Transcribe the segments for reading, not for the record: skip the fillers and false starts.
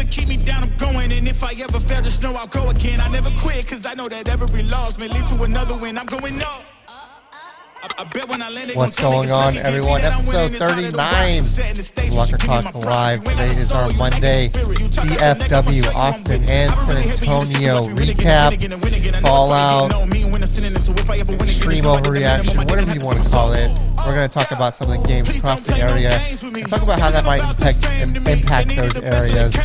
keep me down, I'm going. And if I ever fail, just know I'll go again. I never quit, cause I know that every loss may lead to another win. I'm going up. What's going on, everyone? Episode 39 of Locker Talk Live. Today is our Monday DFW, Austin, and San Antonio recap, fallout, extreme overreaction, whatever you want to call it. We're going to talk about some of the games across the area and talk about how that might impact those areas.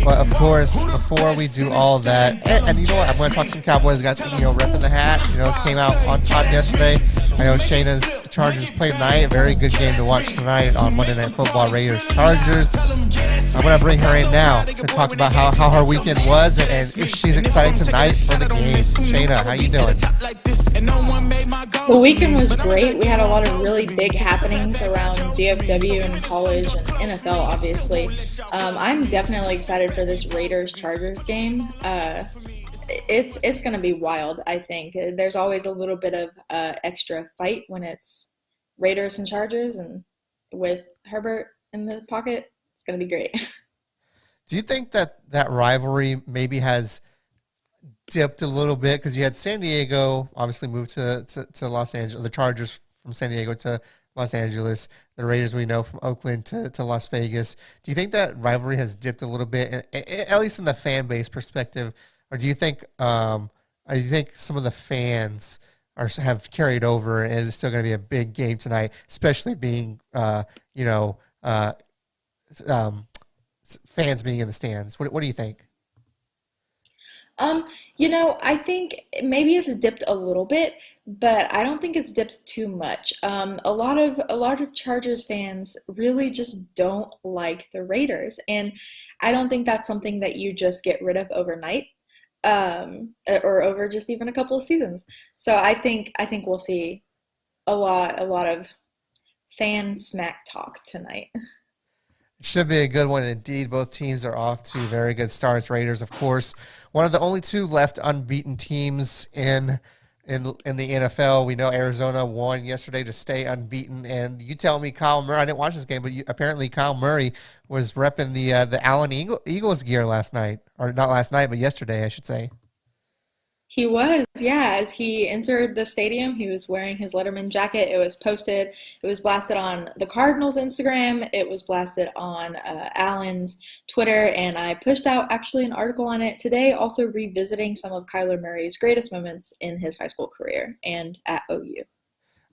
But of course, before we do all of that, and you know what, I'm going to talk to some Cowboys guys, repping the hat, came out on top yesterday. I know Shana's Chargers play tonight. A very good game to watch tonight on Monday Night Football, Raiders Chargers. I'm going to bring her in now to talk about how her weekend was and if she's excited tonight for the game. Shana, how you doing? The weekend was great. We had a lot of really big happenings around DFW and college and NFL, obviously. I'm definitely excited for this Raiders-Chargers game. It's going to be wild, I think. There's always a little bit of extra fight when it's Raiders and Chargers, and with Herbert in the pocket, it's going to be great. Do you think that rivalry maybe has dipped a little bit? Because you had San Diego obviously moved to Los Angeles, the Chargers from San Diego to Los Angeles, the Raiders we know from Oakland to Las Vegas. Do you think that rivalry has dipped a little bit, at least in the fan base perspective? Or do you think some of the fans have carried over and it's still going to be a big game tonight, especially being fans being in the stands? What do you think? I think maybe it's dipped a little bit, but I don't think it's dipped too much. A lot of Chargers fans really just don't like the Raiders, and I don't think that's something that you just get rid of overnight. Or over just even a couple of seasons. So I think we'll see a lot of fan smack talk tonight. It should be a good one indeed. Both teams are off to very good starts. Raiders, of course, one of the only two left unbeaten teams in the NFL. We know Arizona won yesterday to stay unbeaten, and you tell me Kyle Murray, I didn't watch this game, but apparently Kyle Murray was repping the Allen Eagles gear last night, or not last night, but yesterday, I should say. He was, yeah. As he entered the stadium, he was wearing his Letterman jacket. It was posted. It was blasted on the Cardinals' Instagram. It was blasted on Allen's Twitter, and I pushed out actually an article on it today, also revisiting some of Kyler Murray's greatest moments in his high school career and at OU.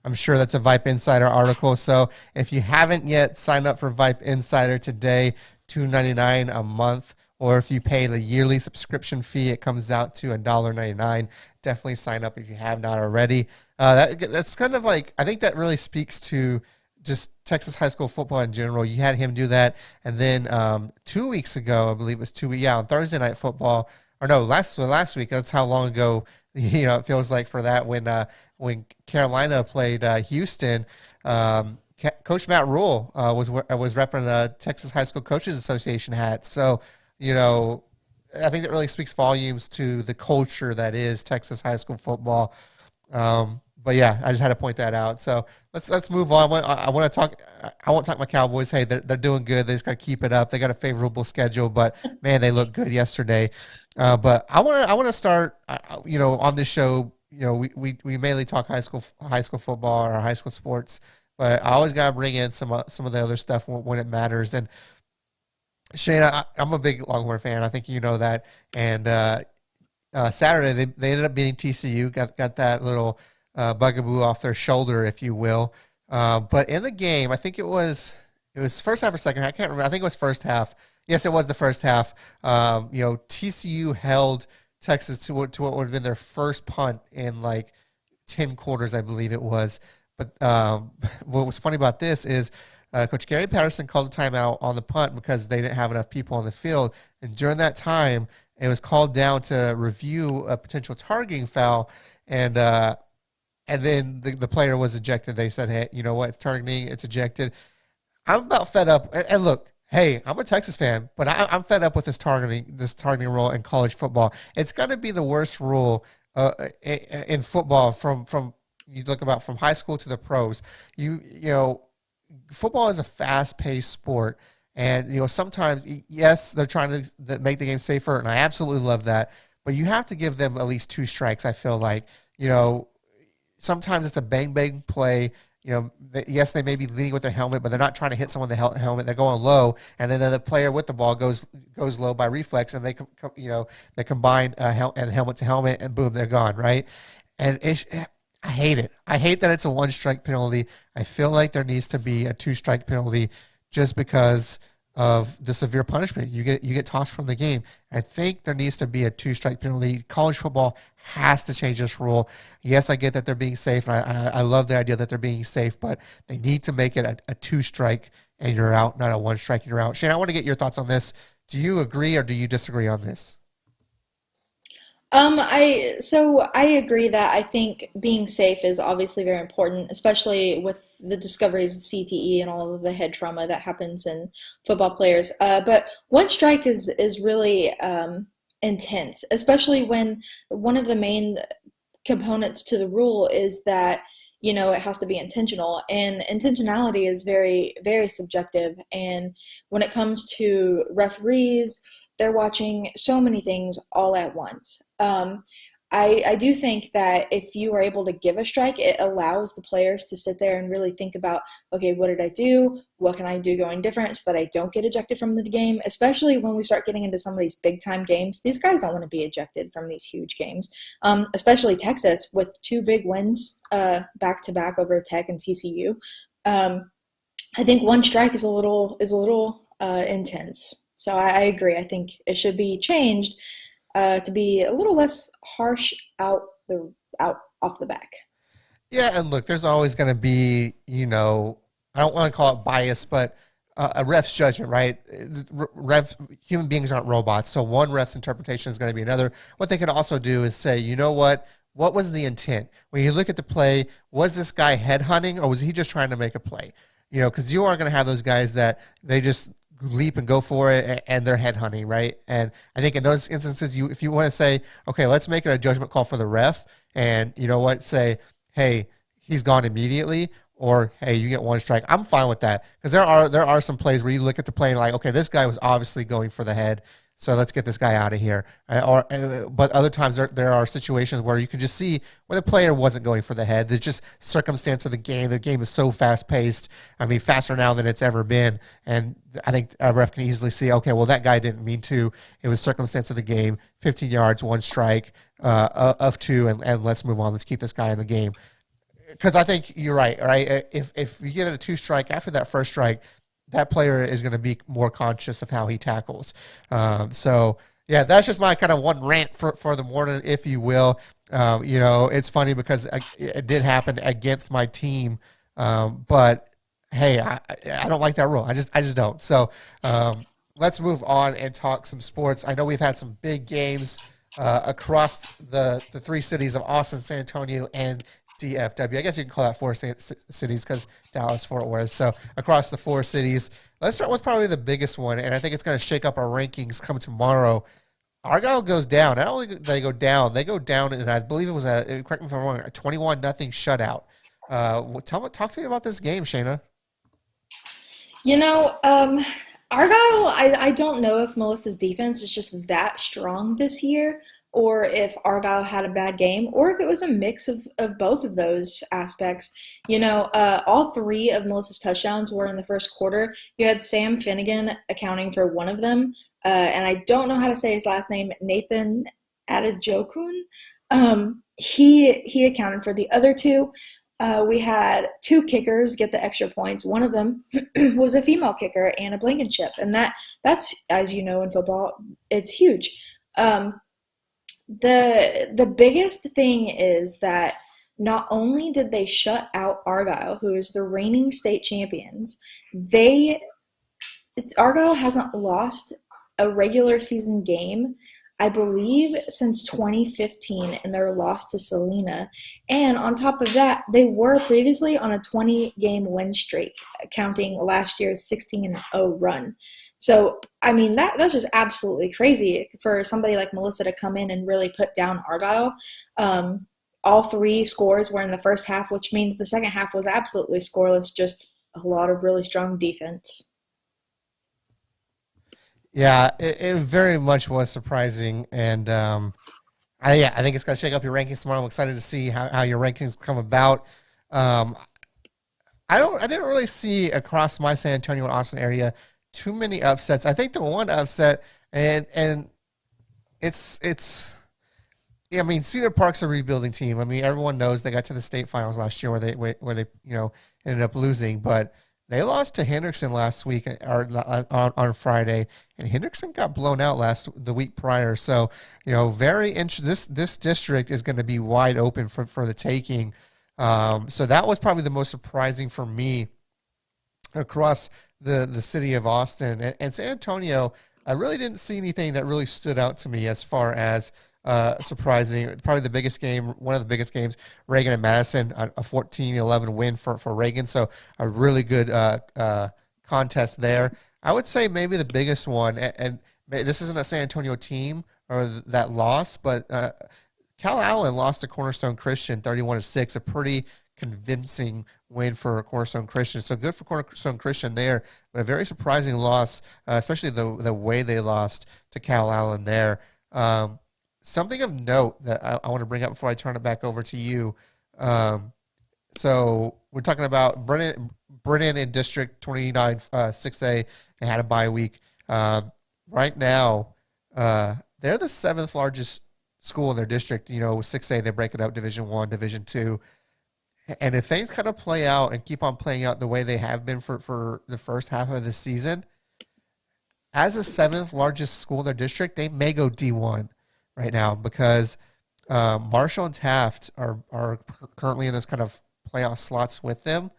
I'm sure that's a VYPE Insider article. So if you haven't yet signed up for VYPE Insider today, $2.99 a month. Or if you pay the yearly subscription fee, it comes out to $1.99. Definitely sign up if you have not already. That's kind of like, I think that really speaks to just Texas high school football in general. You had him do that. And then 2 weeks ago, I believe it was 2 weeks, on Thursday Night Football, or no, last week, that's how long ago, it feels like for that when Carolina played Houston, Coach Matt Rule was repping a Texas High School Coaches Association hat. So, I think that really speaks volumes to the culture that is Texas high school football. But yeah, I just had to point that out. So let's move on. I won't talk about Cowboys. Hey, they're doing good. They just got to keep it up. They got a favorable schedule, but man, they look good yesterday. But I want to start. On this show, we mainly talk high school football or high school sports, but I always got to bring in some of the other stuff when it matters. And Shana, I'm a big Longhorn fan. I think you know that. And Saturday they ended up beating TCU. Got that little bugaboo off their shoulder, if you will. But in the game, I think it was first half or second half. I can't remember. I think it was first half. Yes, it was the first half. TCU held Texas to what would have been their first punt in like 10 quarters, I believe it was. But what was funny about this is Coach Gary Patterson called a timeout on the punt because they didn't have enough people on the field. And during that time, it was called down to review a potential targeting foul. And then the player was ejected. They said, hey, you know what? It's targeting. It's ejected. I'm about fed up. And look, hey, I'm a Texas fan, but I'm fed up with this targeting rule in college football. It's got to be the worst rule in football from you look about from high school to the pros. Football is a fast-paced sport, And, sometimes, yes, they're trying to make the game safer, and I absolutely love that. But you have to give them at least 2 strikes, I feel like. Sometimes it's a bang-bang play. Yes, they may be leading with their helmet, but they're not trying to hit someone in the helmet. They're going low, and then the player with the ball goes low by reflex, and they combine and helmet to helmet, and boom, they're gone, right? And I hate it. I hate that it's a 1-strike penalty. I feel like there needs to be a 2-strike penalty just because of the severe punishment. You get tossed from the game. I think there needs to be a 2-strike penalty. College football has to change this rule. Yes, I get that they're being safe, and I love the idea that they're being safe, but they need to make it a 2-strike and you're out, not a 1-strike and you're out. Shane, I want to get your thoughts on this. Do you agree or do you disagree on this? I agree that I think being safe is obviously very important, especially with the discoveries of CTE and all of the head trauma that happens in football players. But 1 strike is really intense, especially when one of the main components to the rule is that it has to be intentional, and intentionality is very, very subjective. And when it comes to referees, they're watching so many things all at once. I do think that if you are able to give a strike, it allows the players to sit there and really think about, okay, what did I do? What can I do going different so that I don't get ejected from the game? Especially when we start getting into some of these big time games. These guys don't want to be ejected from these huge games, especially Texas with 2 big wins back to back over Tech and TCU. I think 1 strike is a little intense. So I agree. I think it should be changed to be a little less harsh out off the back. Yeah, and look, there's always going to be, I don't want to call it bias, but a ref's judgment, right? Human beings aren't robots, so one ref's interpretation is going to be another. What they can also do is say, you know what? What was the intent? When you look at the play, was this guy headhunting or was he just trying to make a play? Because you are going to have those guys that they just leap and go for it and they're headhunting, right? And I think in those instances, if you want to say, okay, let's make it a judgment call for the ref, and you know what, say, hey, he's gone immediately, or hey, you get 1 strike. I'm fine with that, because there are some plays where you look at the play and like, okay, this guy was obviously going for the head, so let's get this guy out of here. But other times there are situations where you can just see where the player wasn't going for the head. There's just circumstance of the game. The game is so fast-paced. I mean, faster now than it's ever been. And I think a ref can easily see, okay, well, that guy didn't mean to. It was circumstance of the game. 15 yards, 1 strike of 2, and let's move on. Let's keep this guy in the game. Because I think you're right? If you give it a 2-strike, after that 1st strike, that player is going to be more conscious of how he tackles. So, yeah, that's just my kind of one rant for the morning, if you will. It's funny because it did happen against my team, but hey, I don't like that rule. I just don't. So let's move on and talk some sports. I know we've had some big games across the 3 cities of Austin, San Antonio, and DFW. I guess you can call that 4 cities because Dallas, Fort Worth. So across the 4 cities, let's start with probably the biggest one, and I think it's going to shake up our rankings come tomorrow. Argyle goes down. Not only do they go down, and I believe it was correct me if I'm wrong, a 21-0 shutout. Talk to me about this game, Shayna. Argyle, I don't know if Melissa's defense is just that strong this year, or if Argyle had a bad game, or if it was a mix of both of those aspects. All 3 of Melissa's touchdowns were in the first quarter. You had Sam Finnegan accounting for one of them, and I don't know how to say his last name, Nathan Adejokun. He accounted for the other 2. We had 2 kickers get the extra points. One of them was a female kicker, Anna Blankenship, and that's, as you know, in football, it's huge. The biggest thing is that not only did they shut out Argyle, who is the reigning state champions, Argyle hasn't lost a regular season game, I believe, since 2015, in their loss to Salina. And on top of that, they were previously on a 20-game win streak, counting last year's 16-0 run. So, I mean, that's just absolutely crazy for somebody like Melissa to come in and really put down Argyle. All 3 scores were in the first half, which means the second half was absolutely scoreless, just a lot of really strong defense. Yeah, it very much was surprising, and I think it's going to shake up your rankings tomorrow. I'm excited to see how your rankings come about. Um, I didn't really see across my San Antonio and Austin area too many upsets. I think the one upset, and it's yeah, I mean, Cedar Park's a rebuilding team. I mean, everyone knows they got to the state finals last year where they ended up losing, but they lost to Hendrickson last week or on Friday, and Hendrickson got blown out the week prior. So very interesting. This district is going to be wide open for the taking. So that was probably the most surprising for me across the city of Austin and San Antonio. I really didn't see anything that really stood out to me as far as surprising. Probably the biggest game, one of the biggest games, Reagan and Madison, a 14-11 win for Reagan. So a really good contest there. I would say maybe the biggest one, and this isn't a San Antonio team or that lost, but Cal Allen lost to Cornerstone Christian 31-6, a pretty convincing win for Cornerstone Christian. So good for Cornerstone Christian there, but a very surprising loss, especially the way they lost to Cal Allen there. Something of note that I want to bring up before I turn it back over to you. So we're talking about Brennan in District 29 6A. They had a bye week. Right now, they're the seventh largest school in their district. 6A, they break it up Division I, Division II. And if things kind of play out and keep on playing out the way they have been for the first half of the season, as the seventh largest school in their district, they may go D1 right now because Marshall and Taft are currently in this kind of playoff slots with them,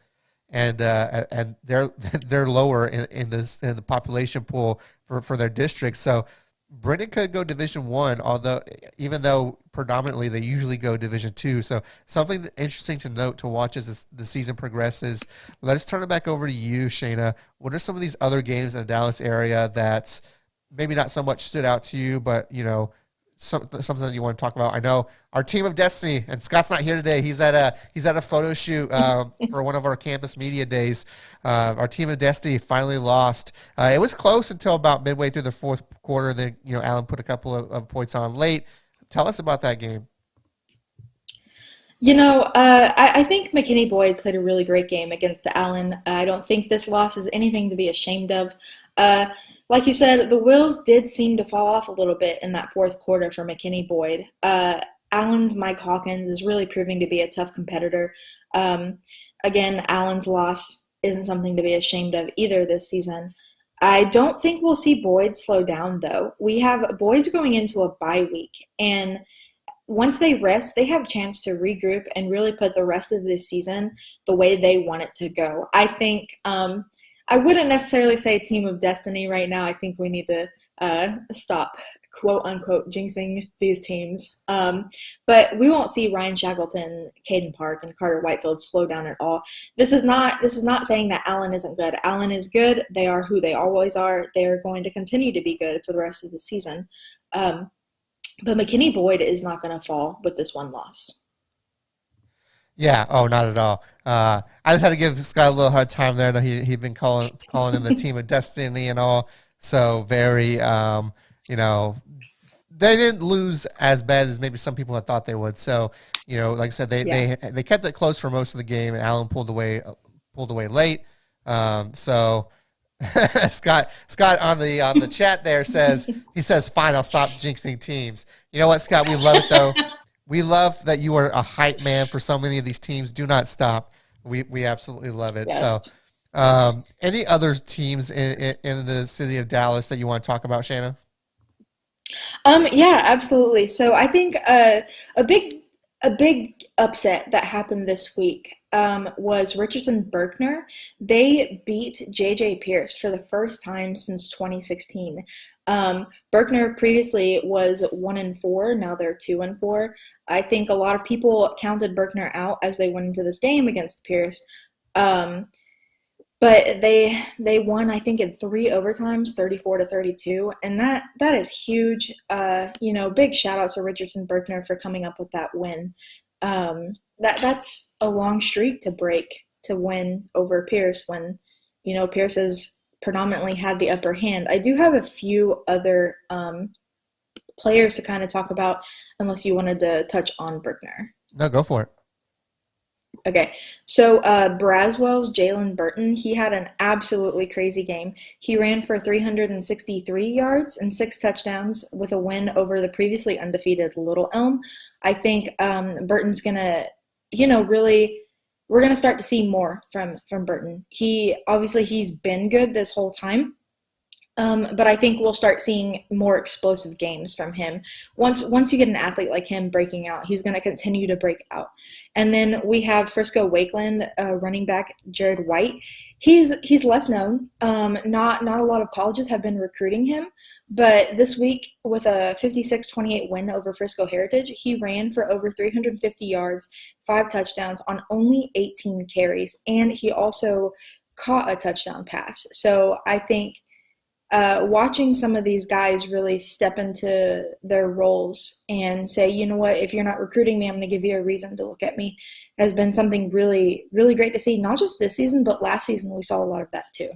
and they're lower in the population pool for their district. So Brennan could go Division I, even though predominantly they usually go Division II. So something interesting to note to watch as the season progresses. Let's turn it back over to you, Shana. What are some of these other games in the Dallas area that maybe not so much stood out to you, but something that you want to talk about? I know our team of destiny, and Scott's not here today. He's at a photo shoot for one of our campus media days. Our team of destiny finally lost. It was close until about midway through the fourth quarter. Then Allen put a couple of points on late. Tell us about that game. I think McKinney Boyd played a really great game against Allen. I don't think this loss is anything to be ashamed of. Like you said, the wheels did seem to fall off a little bit in that fourth quarter for McKinney Boyd. Allen's Mike Hawkins is really proving to be a tough competitor. Again, Allen's loss isn't something to be ashamed of either this season. I don't think we'll see Boyd slow down, though. We have Boyd's going into a bye week, and once they rest, they have a chance to regroup and really put the rest of this season the way they want it to go. I think I wouldn't necessarily say team of destiny right now. I think we need to stop, quote unquote, jinxing these teams. But we won't see Ryan Shackleton, Caden Park, and Carter Whitefield slow down at all. This is not saying that Allen isn't good. Allen is good. They are who they always are. They are going to continue to be good for the rest of the season. But McKinney Boyd is not going to fall with this one loss. Yeah. Oh, not at all. I just had to give Scott a little hard time there. I know he'd been calling them the team of destiny and all. So very, they didn't lose as bad as maybe some people had thought they would. So, like I said, they kept it close for most of the game, and Allen pulled away late. So Scott on the chat there says fine, I'll stop jinxing teams. You know what, Scott? We love it though. We love that you are a hype man for so many of these teams. Do not stop. We absolutely love it. Yes. So, any other teams in the city of Dallas that you want to talk about, Shana? Yeah, absolutely. So I think a big upset that happened this week was Richardson Berkner. They beat J.J. Pierce for the first time since 2016. Berkner previously was 1-4. Now they're 2-4. I think a lot of people counted Berkner out as they went into this game against Pierce. But they won, I think, in 3 overtimes, 34-32, and that is huge. Big shout out to Richardson Berkner for coming up with that win. That's a long streak to break to win over Pierce when Pierce has predominantly had the upper hand. I do have a few other players to kind of talk about, unless you wanted to touch on Berkner. No, go for it. Okay, so Braswell's Jalen Burton, he had an absolutely crazy game. He ran for 363 yards and 6 touchdowns with a win over the previously undefeated Little Elm. I think Burton's gonna, really, we're gonna start to see more from Burton. He's been good this whole time. But I think we'll start seeing more explosive games from him. Once you get an athlete like him breaking out, he's going to continue to break out. And then we have Frisco Wakeland running back Jared White. He's less known. Not a lot of colleges have been recruiting him, but this week with a 56-28 win over Frisco Heritage, he ran for over 350 yards, 5 touchdowns on only 18 carries, and he also caught a touchdown pass. So I think watching some of these guys really step into their roles and say, you know what, if you're not recruiting me, I'm going to give you a reason to look at me, has been something really, really great to see. Not just this season, but last season we saw a lot of that too.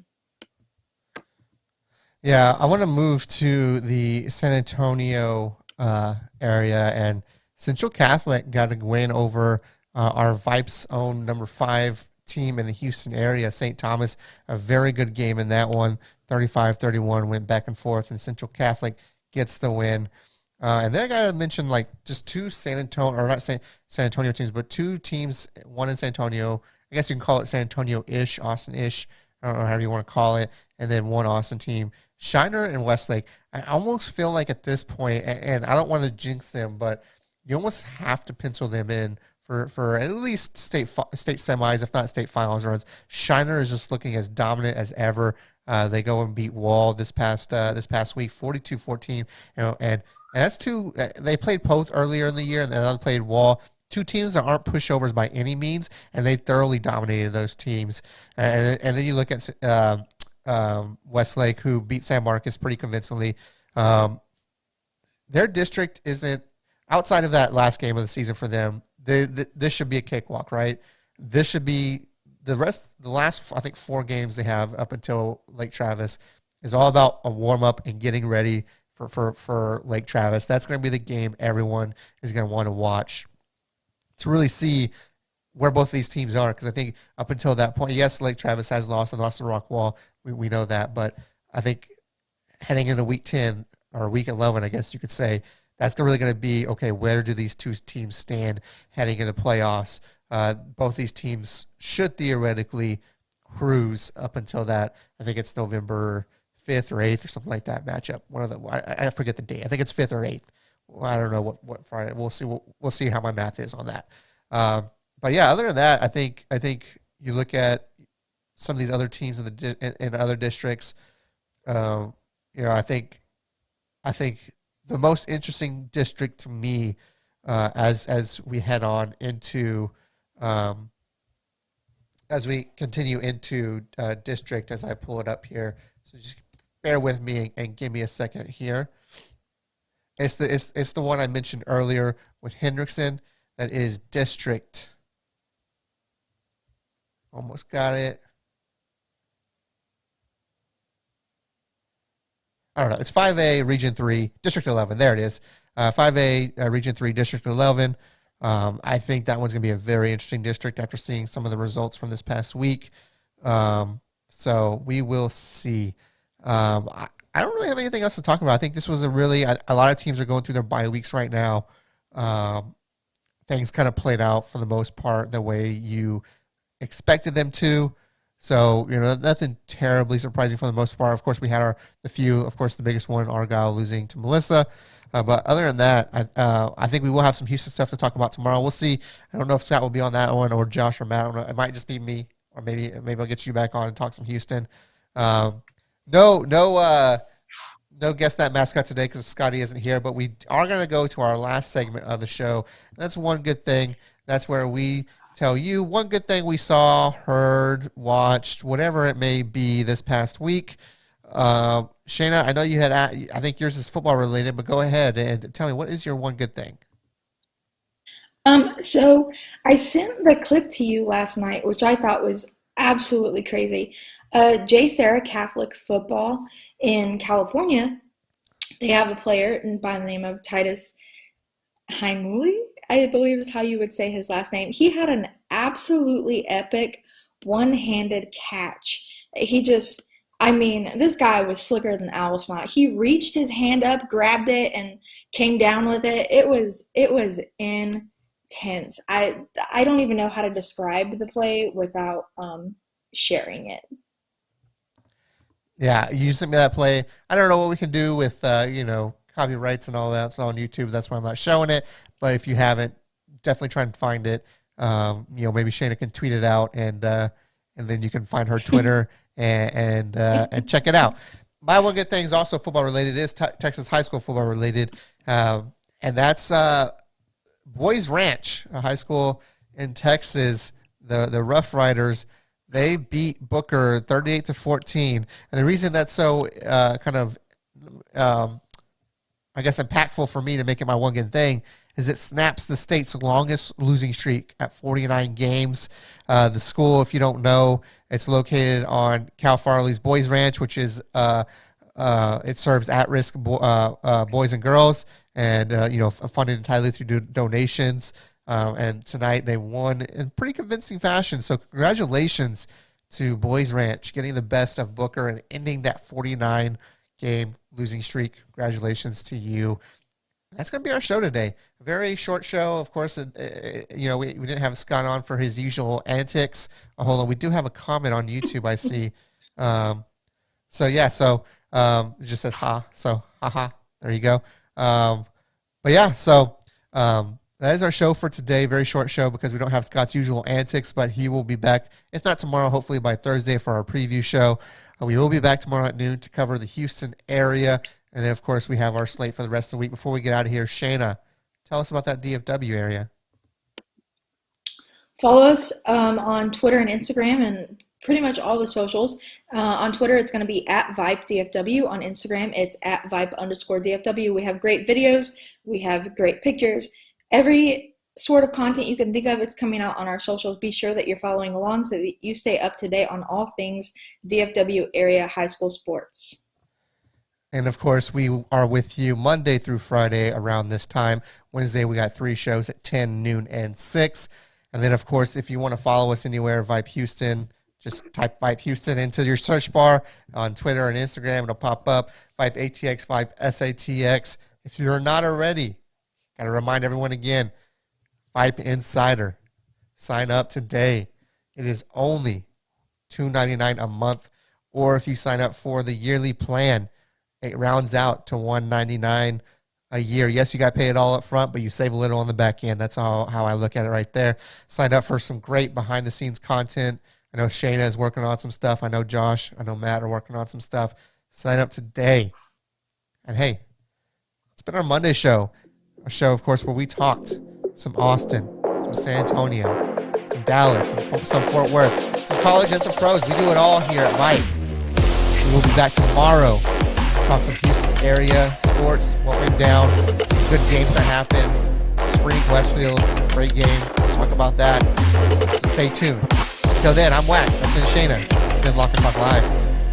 Yeah, I want to move to the San Antonio area, and Central Catholic got a win over our VYPE's own number 5 team in the Houston area, St. Thomas. A very good game in that one. 35-31, went back and forth, and Central Catholic gets the win. And then I got to mention just 2 San Antonio teams, but 2 teams, one in San Antonio. I guess you can call it San Antonio-ish, Austin-ish. I don't know how you want to call it. And then one Austin team, Shiner and Westlake. I almost feel like at this point, and I don't want to jinx them, but you almost have to pencil them in for at least state semis, if not state finals runs. Shiner is just looking as dominant as ever. They go and beat Wall this past week, 42-14. And that's 2. They played Poth earlier in the year, and then they played Wall. 2 teams that aren't pushovers by any means, and they thoroughly dominated those teams. And then you look at Westlake, who beat San Marcos pretty convincingly. Their district isn't, outside of that last game of the season for them, this should be a cakewalk, right? This should be the last, I think, 4 games they have up until Lake Travis is all about a warm-up and getting ready for Lake Travis. That's going to be the game everyone is going to want to watch to really see where both of these teams are, because I think up until that point, yes, Lake Travis has lost and lost to Rockwall. We know that, but I think heading into week 10 or week 11, I guess you could say, that's really going to be, okay, where do these 2 teams stand heading into playoffs? Both these teams should theoretically cruise up until that. I think it's November 5th or 8th or something like that matchup. One of the, I forget the date. I think it's 5th or 8th. Well, I don't know what Friday. We'll see. We'll see how my math is on that. But yeah, other than that, I think you look at some of these other teams in other districts. I think the most interesting district to me as we head on into as we continue into district, as I pull it up here. So just bear with me and give me a second here. It's the one I mentioned earlier with Hendrickson. That is district. Almost got it. I don't know. It's 5A, Region 3, District 11. There it is. 5A, Region 3, District 11. I think that one's going to be a very interesting district after seeing some of the results from this past week. So we will see. I don't really have anything else to talk about. I think this was a lot of teams are going through their bye weeks right now. Things kind of played out for the most part the way you expected them to. So, nothing terribly surprising for the most part. Of course, we had the biggest one, Argyle losing to Melissa. But other than that, I think we will have some Houston stuff to talk about tomorrow. We'll see. I don't know if Scott will be on that one or Josh or Matt. I don't know. It might just be me, or maybe I'll get you back on and talk some Houston. No Guess That Mascot today because Scotty isn't here, but we are going to go to our last segment of the show. That's one good thing. That's where we tell you one good thing we saw, heard, watched, whatever it may be this past week. Shana, I know you had, I think yours is football related, but go ahead and tell me, what is your one good thing? So I sent the clip to you last night, which I thought was absolutely crazy. J. Sarah Catholic Football in California, they have a player by the name of Titus Haimuli, I believe is how you would say his last name. He had an absolutely epic one-handed catch. This guy was slicker than owl snot. He reached his hand up, grabbed it, and came down with it. It was intense. I don't even know how to describe the play without sharing it. Yeah, you sent me that play. I don't know what we can do with copyrights and all that. It's on YouTube. That's why I'm not showing it. But if you haven't, definitely try and find it. Maybe Shana can tweet it out, and then you can find her Twitter and check it out. My one good thing is also football related. It is Texas high school football related, and that's Boys Ranch, a high school in Texas. The Rough Riders. They beat Booker 38-14, and the reason that's so impactful for me to make it my one good thing is it snaps the state's longest losing streak at 49 games. The school, if you don't know, it's located on Cal Farley's Boys Ranch, which is it serves at-risk boys and girls, and funded entirely through donations. And tonight they won in pretty convincing fashion. So congratulations to Boys Ranch getting the best of Booker and ending that 49-game losing streak. Congratulations to you. That's going to be our show today. A very short show. Of course, we didn't have Scott on for his usual antics. Hold on. We do have a comment on YouTube, I see. It just says ha. So, haha. There you go. That is our show for today. Very short show because we don't have Scott's usual antics, but he will be back, if not tomorrow, hopefully by Thursday for our preview show. We will be back tomorrow at noon to cover the Houston area. And then, of course, we have our slate for the rest of the week. Before we get out of here, Shana, tell us about that DFW area. Follow us on Twitter and Instagram and pretty much all the socials. On Twitter, it's going to be at VYPE_DFW. On Instagram, it's at VYPE_DFW. We have great videos. We have great pictures. Every sort of content you can think of, it's coming out on our socials. Be sure that you're following along so that you stay up to date on all things DFW area high school sports. And, of course, we are with you Monday through Friday around this time. Wednesday, we got 3 shows at 10, noon, and 6. And then, of course, if you want to follow us anywhere, VYPE Houston, just type VYPE Houston into your search bar on Twitter and Instagram. It'll pop up, VYPE ATX, VYPE SATX. If you're not already, got to remind everyone again, VYPE Insider. Sign up today. It is only $2.99 a month. Or if you sign up for the yearly plan, it rounds out to $199 a year. Yes, you got to pay it all up front, but you save a little on the back end. That's how I look at it right there. Sign up for some great behind-the-scenes content. I know Shana is working on some stuff. I know Josh, I know Matt are working on some stuff. Sign up today. And, hey, it's been our Monday show. A show, of course, where we talked some Austin, some San Antonio, some Dallas, some Fort Worth, some college and some pros. We do it all here at VYPE. We will be back tomorrow. Talk some Houston area sports, what went down, some good games that happened. Spring, Westfield, great game. Talk about that. So stay tuned. Until then, I'm Wac. That's been Shana. It's been Lock and Talk Live.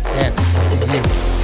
And I'll see you